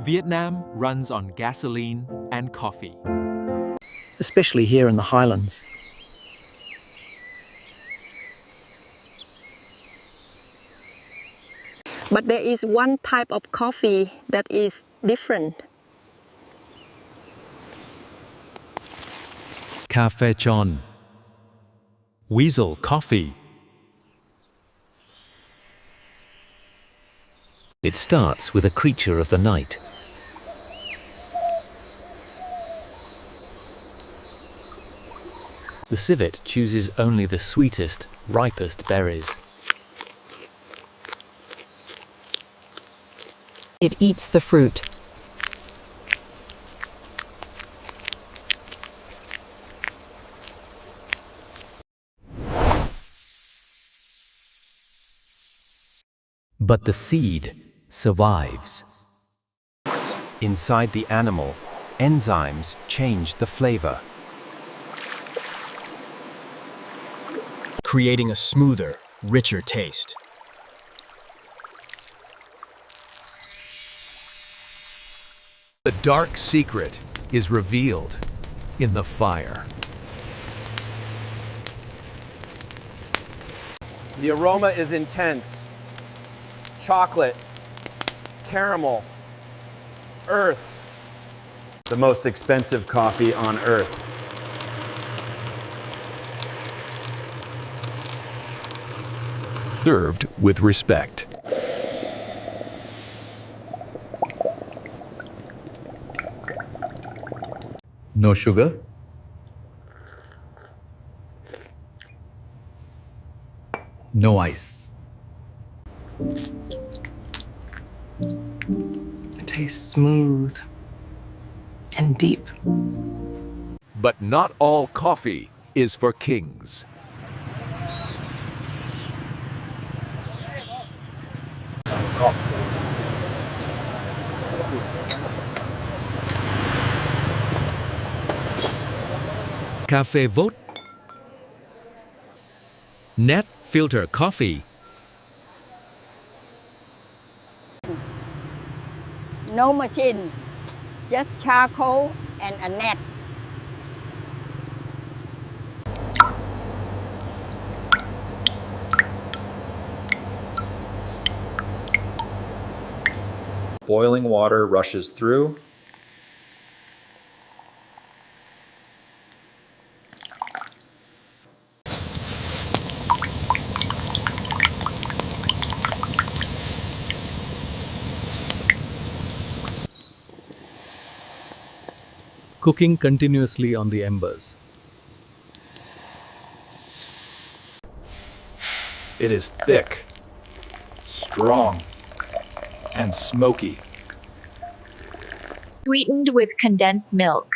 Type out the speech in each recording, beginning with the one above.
Vietnam runs on gasoline and coffee. Especially here in the highlands. But there is one type of coffee that is different. Cafe Chon. Weasel Coffee. It starts with a creature of the night. The civet chooses only the sweetest, ripest berries. It eats the fruit. But the seed survives. Inside the animal, enzymes change the flavor, creating a smoother, richer taste. The dark secret is revealed in the fire. The aroma is intense. Chocolate, caramel, earth. The most expensive coffee on earth. Served with respect. No sugar. No ice. It tastes smooth and deep. But not all coffee is for kings. Cafe Vote. Net Filter Coffee. No machine, just charcoal and a net. Boiling water rushes through. Cooking continuously on the embers. It is thick, strong, and smoky. Sweetened with condensed milk.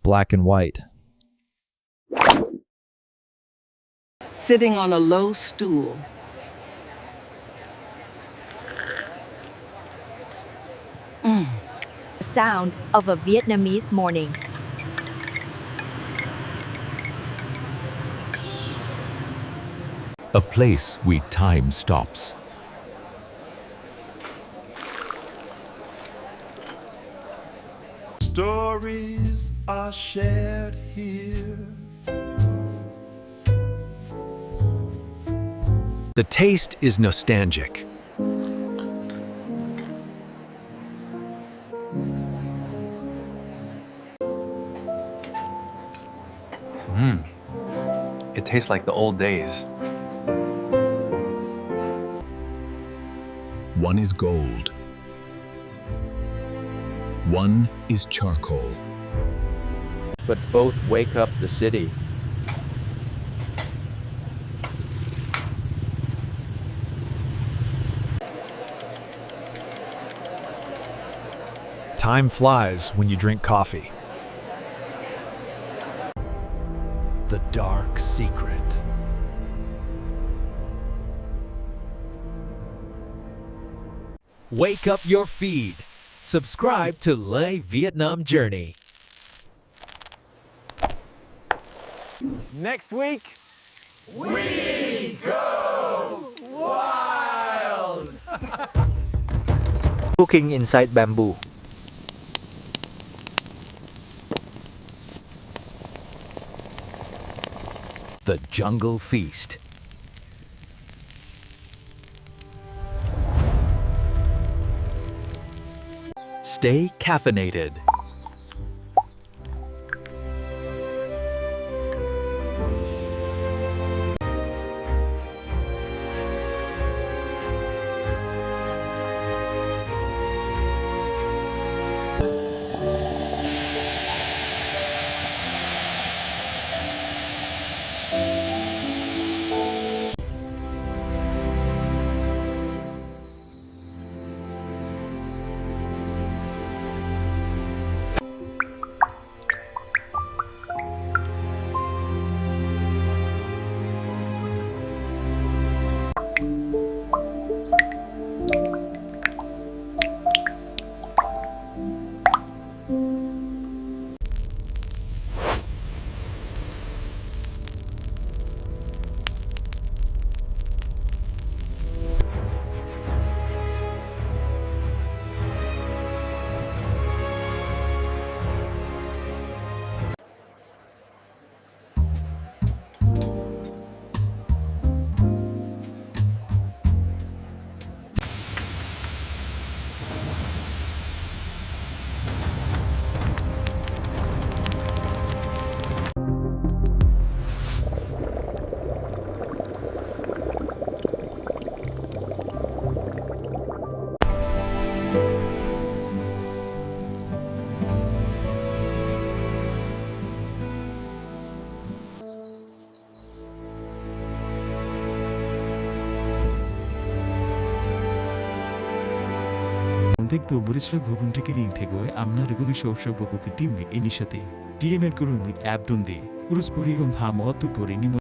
Black and white. Sitting on a low stool. The sound of a Vietnamese morning. A place where time stops. Stories are shared here. The taste is nostalgic. It tastes like the old days. One is gold. One is charcoal. But both wake up the city. Time flies when you drink coffee. The dark secret. Wake up your feed. Subscribe to Le Vietnam Journey. Next week, We go wild! Cooking inside bamboo. The Jungle Feast. Stay caffeinated. tek 보리스랑 부분티기 링테고에 암나르고니 쇼쇼보고기 팀이 이니셔티 DML 그룹이 앱둔디 우르스포리금 하모투 보리니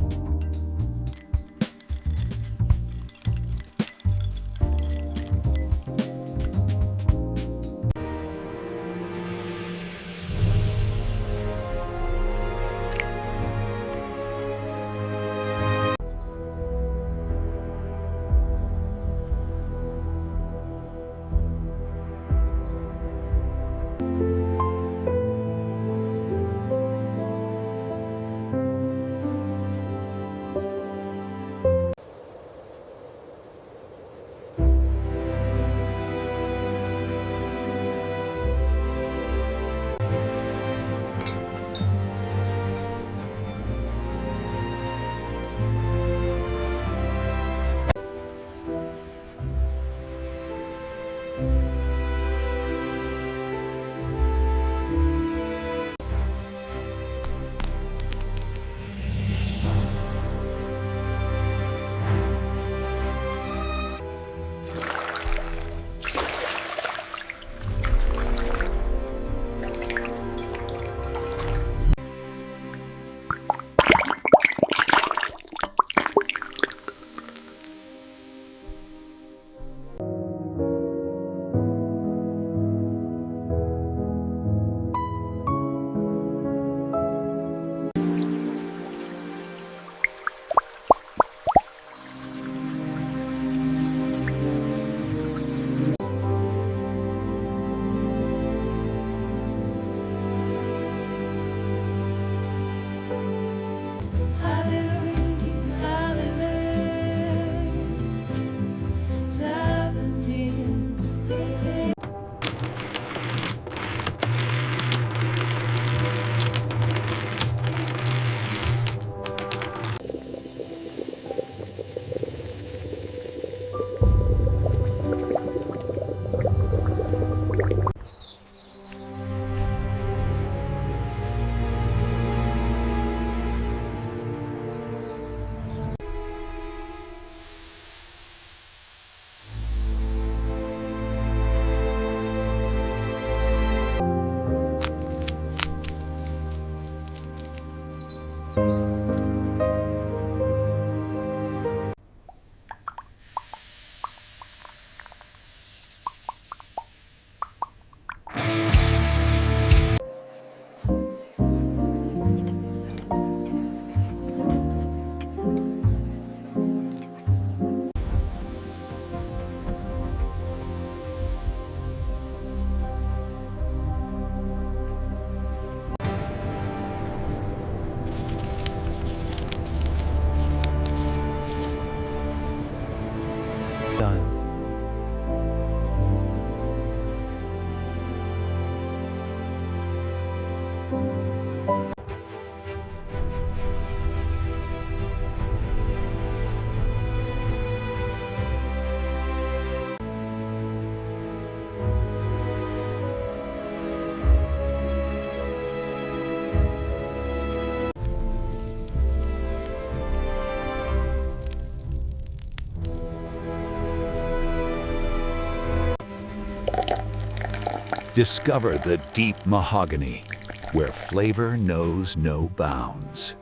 Discover the deep mahogany, where flavor knows no bounds.